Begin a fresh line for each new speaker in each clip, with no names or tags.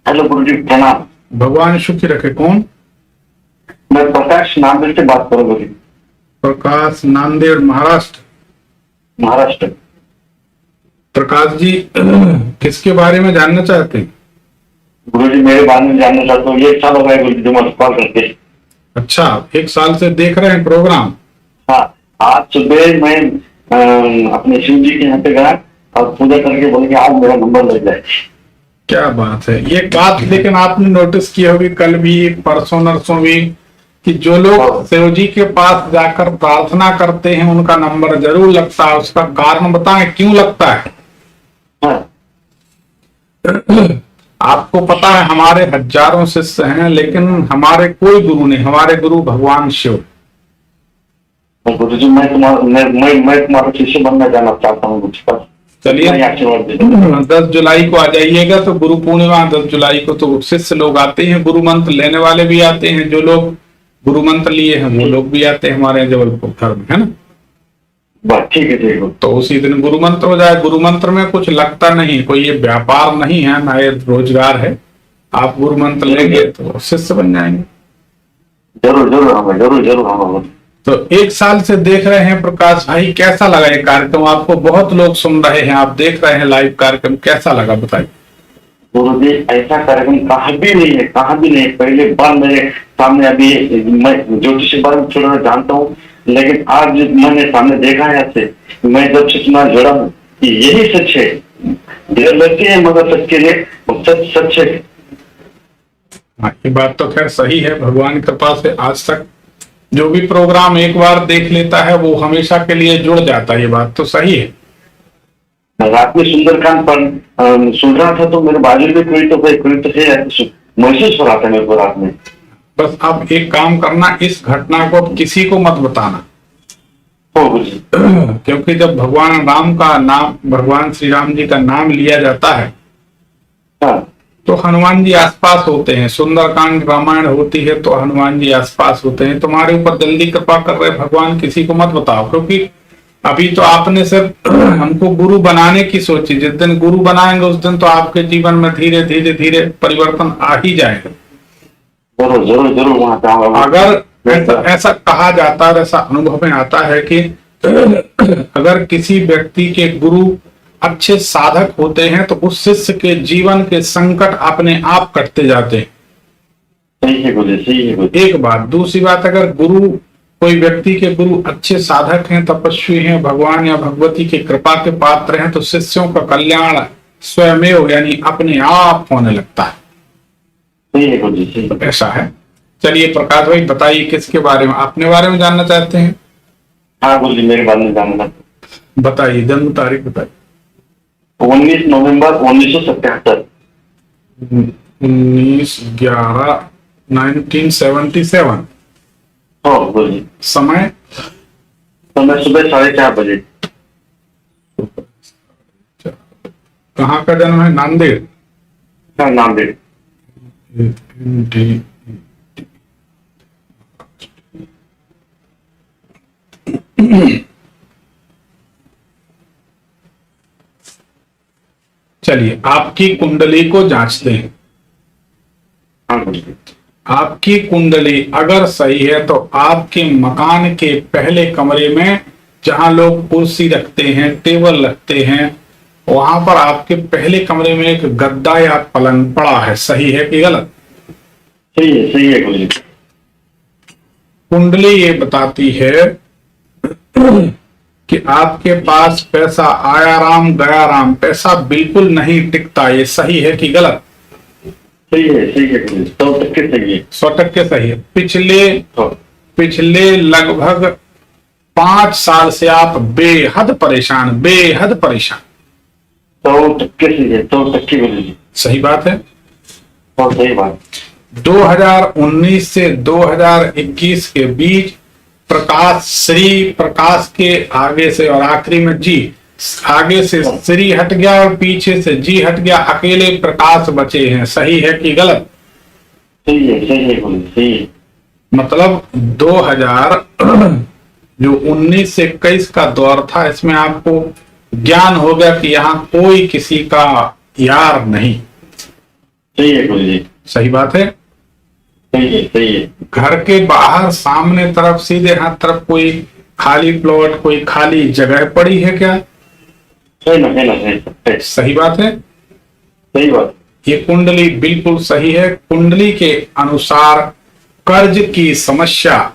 Hello गुरुजी, प्रणाम।
भगवान सुखी रखे। कौन?
मैं प्रकाश नांदेड़ से बात कर रहा हूँ गुरुजी।
प्रकाश, नांदेड़, महाराष्ट्र।
महाराष्ट्र।
प्रकाश जी, किसके बारे में जानना चाहते हैं?
गुरुजी मेरे बारे में जानना चाहता हूँ। ये अच्छा लग रहा है गुरुजी मुझे कॉल करके।
अच्छा, 1 साल से देख रहे हैं प्रोग्राम?
हाँ, आज सुबह मैं अपने शिव जी के यहाँ पे गया और पूजा करके बोले कि आज मेरा नंबर लग जाए।
क्या बात है। ये बात लेकिन आपने नोटिस की होगी, कल भी, परसों नरसों भी, कि जो लोग शिव जी के पास जाकर प्रार्थना करते हैं उनका नंबर जरूर लगता है। उसका कारण बताएं क्यों लगता है?
हाँ,
आपको पता है हमारे हजारों शिष्य हैं, लेकिन हमारे कोई गुरु नहीं। हमारे गुरु भगवान शिव।
तो गुरुजी मैं तुम्हारा शिष्य बनना जाना चाहता हूँ मुझ पर।
चलिए,
मैं आशीर्वाद दे दूँ।
10 जुलाई को आ जाइएगा। तो गुरु पूर्णिमा 10 जुलाई को तो शिष्य लोग आते हैं, गुरु मंत्र लेने वाले भी आते हैं। जो लोग गुरु मंत्र लिए हैं वो लोग भी आते हैं हमारे जबलपुर घर में, है ना।
बस ठीक है, ठीक है।
तो उसी दिन गुरु मंत्र हो जाए। गुरु मंत्र में कुछ लगता नहीं, कोई ये व्यापार नहीं है ना, ये रोजगार है। आप गुरु मंत्र लेंगे तो शिष्य बन जाएंगे।
जरूर जरूर आऊंगा, जरूर जरूर आऊंगा।
तो 1 साल से देख रहे हैं प्रकाश भाई, कैसा लगा ये कार्यक्रम? आपको बहुत लोग सुन रहे हैं, आप देख रहे हैं लाइव कार्यक्रम, कैसा लगा बताइए।
गुरुजी ऐसा कार्यक्रम कहाँ भी नहीं है, कहाँ भी नहीं। पहले बार मेरे सामने अभी मैं ज्योतिष के बारे में थोड़ा जानता हूँ, लेकिन आज मैंने सामने देखा है आपसे। मैं जब से इतना जुड़ा हूँ कि यही सच है। देर लगती है मगर सच के लिए सच सच है।
हाँ, ये बात तो खैर सही है। भगवान की कृपा से आज तक जो भी प्रोग्राम एक बार देख लेता है वो हमेशा के लिए जुड़ जाता है। ये बात तो सही है।
रात में सुंदरकांड पर सुन रहा था तो मेरे बाजू में कोई तो है, महसूस हो रहा था मेरे को रात में।
बस अब एक काम करना, इस घटना को अब किसी को मत बताना।
हो गुरुजी।
क्योंकि जब भगवान राम का नाम, भगवान श्री राम जी का नाम लिया जाता है
हाँ,
तो हनुमान जी आसपास होते हैं। सुंदरकांड रामायण होती है तो हनुमान जी आसपास होते हैं। तुम्हारे ऊपर जल्दी कृपा कर रहे भगवान, किसी को मत बताओ। क्योंकि अभी तो आपने सिर्फ हमको गुरु बनाने की सोची। जिस दिन गुरु बनाएंगे उस दिन तो आपके जीवन में धीरे धीरे धीरे परिवर्तन आ ही जाएगा।
जरूर जरूर जरूर वहां जाऊंगा।
अगर ऐसा कहा जाता है, ऐसा अनुभव में आता है कि अगर किसी व्यक्ति के गुरु अच्छे साधक होते हैं तो उस शिष्य के जीवन के संकट अपने आप कटते जाते हैं।
सही है गुरुजी, सही है गुरुजी।
एक बात। दूसरी बात, अगर गुरु, कोई व्यक्ति के गुरु अच्छे साधक हैं, तपस्वी हैं, भगवान या भगवती के कृपा के पात्र हैं, तो शिष्यों का कल्याण स्वयमेव यानी अपने आप होने लगता है।
सही है गुरुजी, सही है।
ऐसा है। चलिए प्रकाश भाई बताइए, किसके बारे में, अपने बारे में जानना चाहते हैं?
हाँ गुरुजी, मेरे बारे में जानना।
बताइए, जन्म तारीख बताइए।
19 नवंबर 1977।
19/11/1977।
हाँ गुरुजी।
समय?
समय सुबह 4:30 बजे।
कहाँ का जन्म है? नांदेड़।
हाँ, नांदेड़।
चलिए आपकी कुंडली को जांचते हैं।
हाँ गुरुजी।
आपकी कुंडली अगर सही है तो आपके मकान के पहले कमरे में, जहां लोग कुर्सी रखते हैं, टेबल रखते हैं, वहां पर आपके पहले कमरे में एक गद्दा या पलंग पड़ा है। सही है कि गलत?
सही है गुरुजी।
कुंडली ये बताती है कि आपके पास पैसा आया राम गया राम, पैसा बिल्कुल नहीं टिकता। ये सही है कि गलत?
सही है गुरुजी। 100% सही है।
100% सही है। पिछले लगभग 5 साल से आप बेहद परेशान
100% सही है। 100% गुरुजी।
सही बात है।
बहुत सही बात।
2019 से 2021 के बीच प्रकाश, श्री प्रकाश के आगे से और आखिरी में जी, आगे से श्री हट गया और पीछे से जी हट गया, अकेले प्रकाश बचे हैं। सही है कि गलत?
सही है गुरुजी, सही है।
मतलब 19 से 21 का दौर था, इसमें आपको ज्ञान हो गया कि यहाँ कोई किसी का यार नहीं।
सही है गुरु जी,
सही बात है।
सही है, सही है।
घर के बाहर सामने तरफ सीधे हाथ तरफ कोई खाली प्लॉट, कोई खाली जगह पड़ी है क्या?
है ना, है ना, है।
सही बात है।
सही बात।
ये कुंडली बिल्कुल सही है। कुंडली के अनुसार कर्ज की समस्या,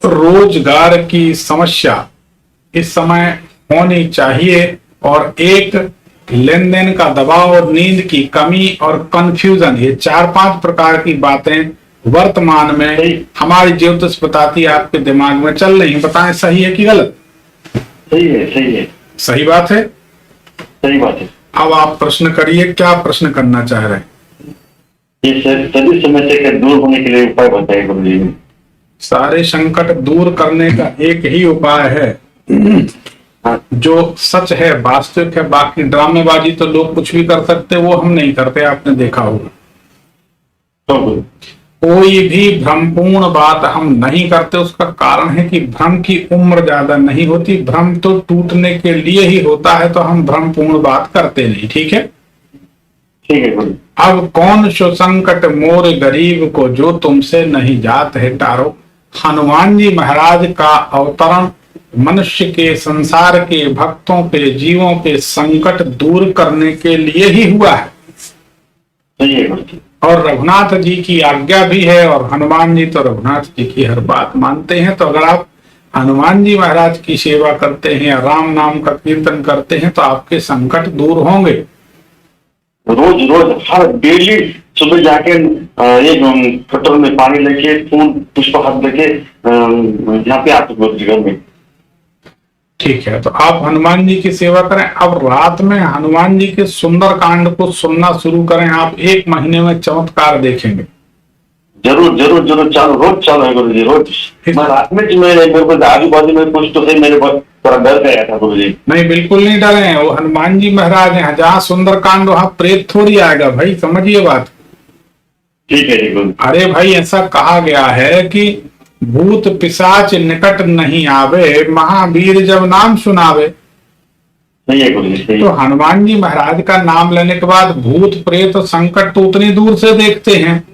रोजगार की समस्या इस समय होनी चाहिए, और एक लेन देन का दबाव और नींद की कमी और कंफ्यूजन, ये 4-5 प्रकार की बातें वर्तमान में हमारी ज्योतिष बताती आपके दिमाग में चल रही हैं। बताएं सही है कि गलत?
सही है, सही है।
सही बात है।
सही बात है।
अब आप प्रश्न करिए, क्या प्रश्न करना चाह रहे हैं?
ये सभी समस्या के दूर होने के लिए उपाय बताइए गुरु जी।
सारे संकट दूर करने का एक ही उपाय है,
हाँ,
जो सच है, वास्तविक है। बाकी ड्रामेबाजी तो लोग कुछ भी कर सकते, वो हम नहीं करते, आपने देखा होगा।
तो गुरु,
कोई भी भ्रमपूर्ण बात हम नहीं करते। उसका कारण है कि भ्रम की उम्र ज्यादा नहीं होती, भ्रम तो टूटने के लिए ही होता है, तो हम भ्रमपूर्ण बात करते नहीं। ठीक है।
ठीक है गुरु।
अब कौन सो संकट मोर गरीब को, जो तुमसे नहीं जात है टारो। हनुमान जी महाराज का अवतरण मनुष्य के, संसार के भक्तों के, जीवों के संकट दूर करने के लिए ही हुआ है।
सही है गुरु जी।
और रघुनाथ जी की आज्ञा भी है, और हनुमान जी तो रघुनाथ जी की हर बात मानते हैं। तो अगर आप हनुमान जी महाराज की सेवा करते हैं या राम नाम का कीर्तन करते हैं तो आपके संकट दूर होंगे।
रोज रोज हर डेली सुबह जाके एक कटोरे में पानी लेके, फूल पुष्प हाथ लेके यहाँ पे आते गुरु जी घर में।
ठीक है, तो आप हनुमान जी की सेवा करें। अब रात में हनुमान जी के सुंदर कांड को सुनना शुरू करें। आप 1 महीने में चमत्कार देखेंगे।
जरूर जरूर जरूर, चालू रोज चालू है गुरु जी, रोज। मैं रात में मेरे को आजू बाजू में कुछ तो है, मेरे पास थोड़ा डर गया था गुरु जी।
नहीं, बिल्कुल नहीं डरे हैं। वो हनुमान जी महाराज हैं, जहाँ सुंदर कांड वहां प्रेत थोड़ी आएगा भाई, समझिए बात।
ठीक है जी गुरु।
अरे भाई, ऐसा कहा गया है कि भूत पिशाच निकट नहीं आवे, महावीर जब नाम सुनावे।
सही है गुरु जी, सही
तो
है।
हनुमान जी महाराज का नाम लेने के बाद भूत प्रेत संकट तो उतनी दूर से देखते हैं।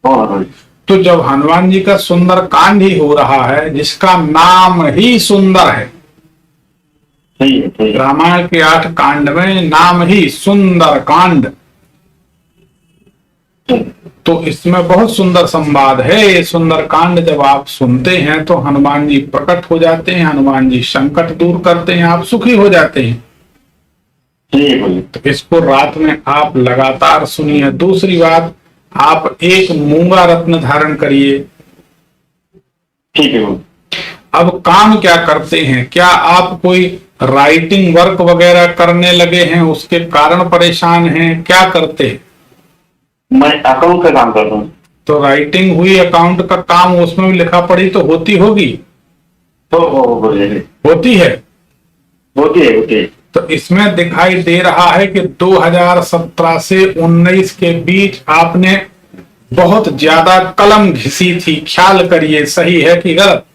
हाँ गुरु जी।
तो जब हनुमान जी का सुंदर कांड ही हो रहा है, जिसका नाम ही सुंदर है,
सही है, सही है।
रामायण के 8 कांड में नाम ही सुंदर कांड, तो इसमें बहुत सुंदर संवाद है। ये सुंदर कांड जब आप सुनते हैं तो हनुमान जी प्रकट हो जाते हैं, हनुमान जी संकट दूर करते हैं, आप सुखी हो जाते हैं।
सही है गुरु जी।
तो इसको रात में आप लगातार सुनिए। दूसरी बात, आप एक मूंगा रत्न धारण करिए।
ठीक है गुरु।
अब काम क्या करते हैं? क्या आप कोई राइटिंग वर्क वगैरह करने लगे हैं, उसके कारण परेशान हैं? क्या करते हैं?
मैं अकाउंट का काम करता हूँ।
तो राइटिंग हुई, अकाउंट का काम, उसमें भी लिखा पढ़ी तो होती होगी।
तो गुरु जी,
होती है।
होती है, होती है।
तो इसमें दिखाई दे रहा है कि 2017 से 19 के बीच आपने बहुत ज्यादा कलम घिसी थी। ख्याल करिए, सही है कि गलत?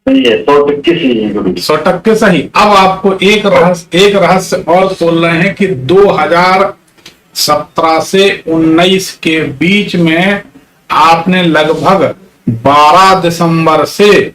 सही है, 100% सही है गुरु जी।
100% सही। अब आपको एक रहस्य और बोल रहे हैं कि 2017 से 19 के बीच में आपने लगभग 12 दिसंबर से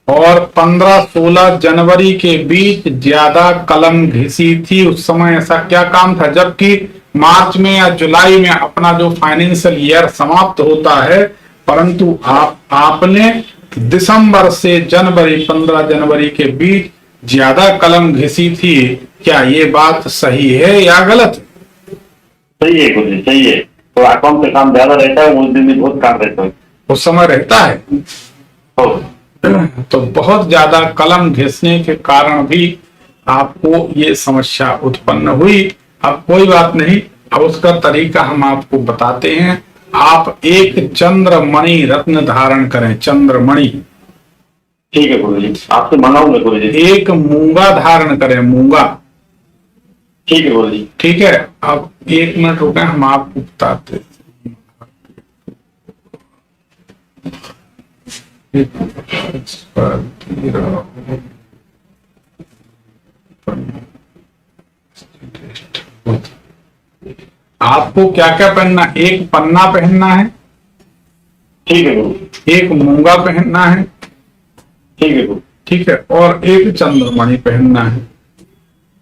और 15-16 जनवरी के बीच ज्यादा कलम घिसी थी। उस समय ऐसा क्या काम था? जबकि मार्च में या जुलाई में अपना जो फाइनेंशियल ईयर समाप्त होता है, परंतु आपने दिसंबर से जनवरी, 15 जनवरी के बीच ज्यादा कलम घिसी थी। क्या ये बात सही है या गलत?
सही है गुरु जी, सही है। तो अकाउंट का काम ज्यादा रहता है, उस दिन भी बहुत काम रहता है।
उस समय रहता है। तो बहुत ज्यादा कलम घिसने के कारण भी आपको ये समस्या उत्पन्न हुई। अब कोई बात नहीं, अब उसका तरीका हम आपको बताते हैं। आप एक चंद्रमणि रत्न धारण करें, चंद्रमणि।
ठीक है गुरु जी, आपसे मंगाऊंगा गुरु जी।
एक मूंगा धारण करें, मूंगा।
ठीक है गुरु जी।
ठीक है। अब 1 मिनट रुके, हम आपको बताते हैं। आपको क्या क्या पहनना, एक पन्ना पहनना है,
ठीक है गुरु,
एक मूंगा पहनना है,
ठीक है गुरु,
ठीक है, और एक चंद्रमणि पहनना है।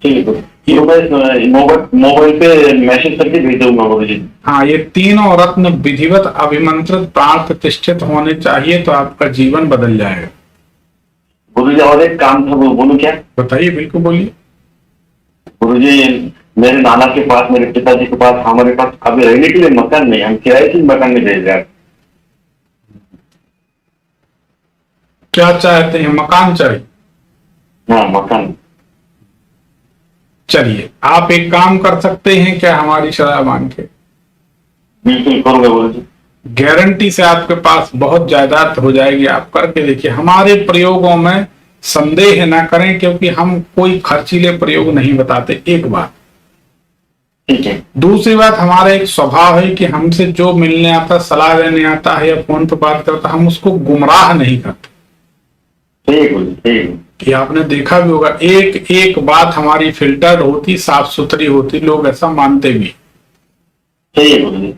ठीक है गुरु। तो मैं मोबाइल पे मैसेज करके भेज दूंगा गुरु जी।
हाँ, ये तीनों रत्न विधिवत अभिमंत्रित प्राण प्रतिष्ठित होने चाहिए, तो आपका जीवन बदल जाएगा।
गुरु जी और एक काम था, वो बोलूं क्या?
बताइए, बिल्कुल बोलिए।
गुरु जी, मेरे नाना के पास, मेरे पिताजी के पास, हमारे पास अभी रहने के लिए मकान नहीं, हम किराए से मकान में भेज रहे हैं।
क्या चाहते हैं, मकान चाहिए?
हाँ मकान।
चलिए, आप एक काम कर सकते हैं क्या, हमारी सलाह मान के?
बिल्कुल करूंगा गुरु जी।
गारंटी से आपके पास बहुत जायदाद हो जाएगी, आप करके देखिए। हमारे प्रयोगों में संदेह ना करें, क्योंकि हम कोई खर्चीले प्रयोग नहीं बताते, एक बात।
ठीक है।
दूसरी बात, हमारा एक स्वभाव है कि हमसे जो मिलने आता, सलाह देने आता है या फोन पर बात करता, हम उसको गुमराह नहीं करते।
ठीक है गुरु जी, ठीक है।
कि आपने देखा भी होगा, एक एक बात हमारी फिल्टर्ड होती, साफ सुथरी होती, लोग ऐसा मानते भी।
ठीक है गुरु जी।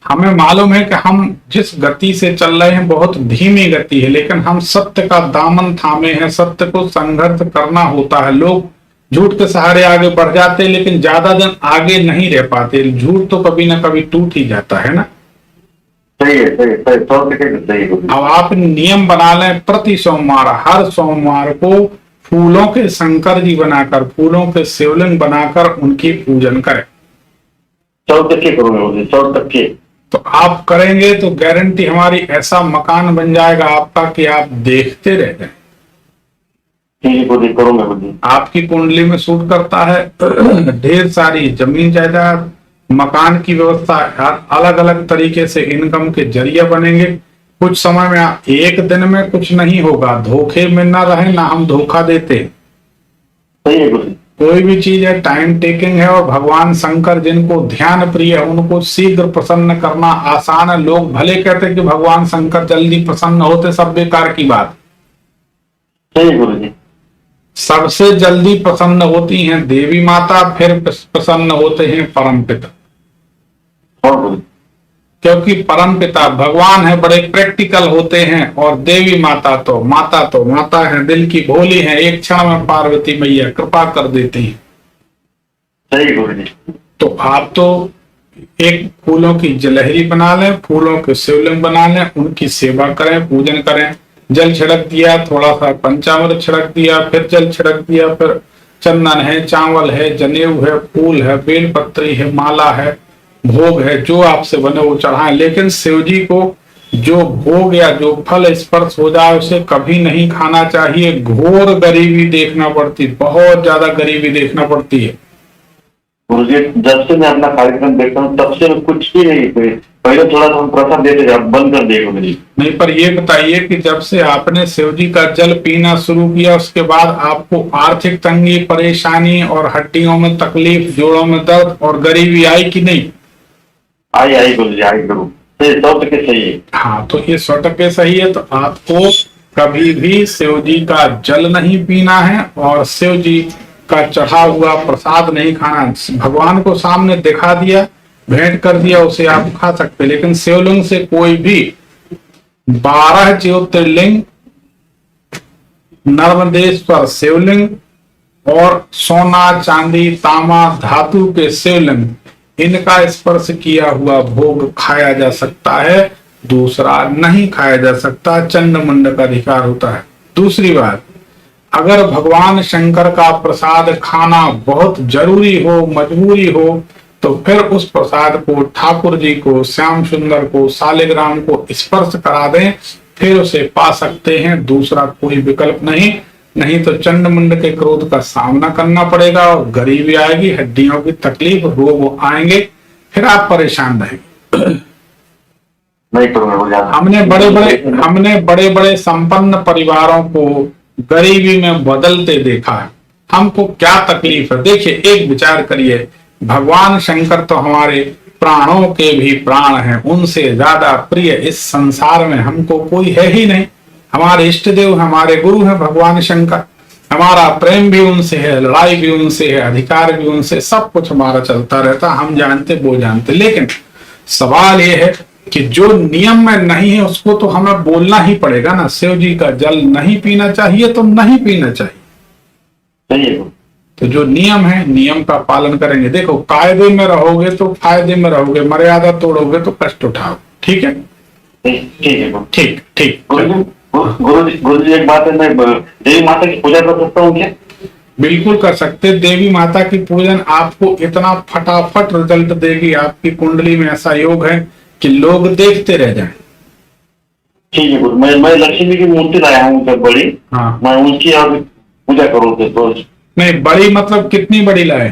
हमें मालूम है कि हम जिस गति से चल रहे हैं बहुत धीमी गति है, लेकिन हम सत्य का दामन थामे हैं, सत्य को संघर्ष करना होता है। लोग झूठ के सहारे आगे बढ़ जाते हैं, लेकिन ज्यादा दिन आगे नहीं रह पाते। झूठ तो कभी ना कभी टूट ही जाता है ना।
सही है, सही है, सही, 100% सही है गुरु जी।
अब आप नियम बना लें, प्रति सोमवार, हर सोमवार को फूलों के शंकर जी बनाकर, फूलों के शिवलिंग बनाकर उनकी पूजन करें।
100% करूंगा गुरु जी, 100%।
तो आप करेंगे तो गारंटी हमारी ऐसा मकान बन जाएगा आपका कि आप देखते रह जाएं।
ठीक है गुरु जी, करूंगा गुरु जी।
आपकी कुंडली में सूट करता है, ढेर सारी जमीन जायदाद, मकान की व्यवस्था, अलग अलग तरीके से इनकम के जरिए बनेंगे। कुछ समय में, एक दिन में कुछ नहीं होगा, धोखे में ना रहे, ना हम धोखा देते।
सही है गुरु जी।
कोई भी चीज है, टाइम टेकिंग है, और भगवान शंकर जिनको ध्यान प्रिय है उनको शीघ्र प्रसन्न करना आसान है। लोग भले कहते हैं कि भगवान शंकर जल्दी प्रसन्न होते, सब बेकार की बात।
सही है गुरु जी।
सबसे जल्दी प्रसन्न होती हैं देवी माता, फिर प्रसन्न होते हैं परम पिता।
और गुरु जी।
क्योंकि परम पिता भगवान है, बड़े प्रैक्टिकल होते हैं, और देवी माता तो माता है, दिल की भोली है, एक क्षण में पार्वती मैया कृपा कर देती है।
सही गुरु जी।
तो आप तो एक फूलों की जलहरी बना लें, फूलों के शिवलिंग बना लें, उनकी सेवा करें, पूजन करें। जल छिड़क दिया, थोड़ा सा पंचामृत छिड़क दिया, फिर जल छिड़क दिया, फिर चंदन है, चावल है, जनेऊ है, फूल है, बेलपत्री है, माला है, भोग है, जो आपसे बने वो चढ़ाएं। लेकिन शिव जी को जो भोग या जो फल स्पर्श हो जाए उसे कभी नहीं खाना चाहिए। घोर गरीबी देखना पड़ती, बहुत ज्यादा गरीबी देखना पड़ती है।
गुरु जी, जब से मैं अपना कार्यक्रम देखता हूँ तब से मैं कुछ भी नहीं, पहले थोड़ा सा हम प्रसाद देते थे, अब बंद कर दिए गुरु जी।
नहीं, पर ये बताइए कि जब से आपने शिव जी का जल पीना शुरू किया, उसके बाद आपको आर्थिक तंगी, परेशानी और हड्डियों में तकलीफ, जोड़ों में दर्द और गरीबी आई कि नहीं?
आई गुरु जी, आई गुरु। 100% सही है।
हाँ, तो ये 100% सही है। तो आपको कभी भी शिव जी का जल नहीं पीना है, और शिव जी का चढ़ा हुआ प्रसाद नहीं खाना। भगवान को सामने दिखा दिया, भेंट कर दिया, उसे आप खा सकते, लेकिन शिवलिंग से कोई भी 12 ज्योतिर्लिंग, नर्मदेश्वर शिवलिंग और सोना, चांदी, तांबा, धातु के शिवलिंग, इनका स्पर्श किया हुआ भोग खाया जा सकता है, दूसरा नहीं खाया जा सकता। चंडमुंड का अधिकार होता है। दूसरी बात, अगर भगवान शंकर का प्रसाद खाना बहुत जरूरी हो, मजबूरी हो, तो फिर उस प्रसाद को ठाकुर जी को, श्याम सुंदर को, सालिग्राम को स्पर्श करा दें, फिर उसे पा सकते हैं। दूसरा कोई विकल्प नहीं, नहीं तो चंडमुंड के क्रोध का सामना करना पड़ेगा, और गरीबी आएगी, हड्डियों की तकलीफ, रोग आएंगे, फिर आप परेशान रहेंगे।
नहीं करूंगा।
हमने बड़े बड़े संपन्न परिवारों को गरीबी में बदलते देखा है। हमको क्या तकलीफ है? देखिए, एक विचार करिए, भगवान शंकर तो हमारे प्राणों के भी प्राण हैं, उनसे ज्यादा प्रिय इस संसार में हमको कोई है ही नहीं। हमारे इष्ट देव, हमारे गुरु हैं भगवान शंकर। हमारा प्रेम भी उनसे है, लड़ाई भी उनसे है, अधिकार भी उनसे, सब कुछ हमारा चलता रहता, हम जानते वो जानते। लेकिन सवाल ये है कि जो नियम में नहीं है उसको तो हमें बोलना ही पड़ेगा ना। शिव जी का जल नहीं पीना चाहिए तो नहीं पीना चाहिए।
सही है।
तो जो नियम है, नियम का पालन करेंगे। देखो, कायदे में रहोगे तो फायदे में रहोगे, मर्यादा तोड़ोगे तो कष्ट उठाओ। ठीक है,
ठीक है।
ठीक ठीक।
गुरु जी एक बात है, मैं देवी माता की पूजा कर सकता हूँ क्या?
बिल्कुल कर सकते। देवी माता की पूजन आपको इतना फटाफट रिजल्ट देगी, आपकी कुंडली में ऐसा योग है कि लोग देखते रह जाएं।
ठीक है गुरु, मैं लक्ष्मी की मूर्ति लाया हूँ जब बड़ी।
हाँ,
मैं उनकी अब पूजा करूँ तो
नहीं बड़ी मतलब कितनी बड़ी लाए?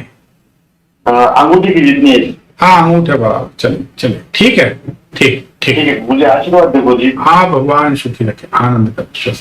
अंगूठी की जितनी है।
हाँ, अंगूठे बराबर। चलिए चलिए, ठीक है, ठीक ठीक।
ठीक है, मुझे आशीर्वाद दे गुरु जी।
हाँ, भगवान सुखी रखे, आनंद कर।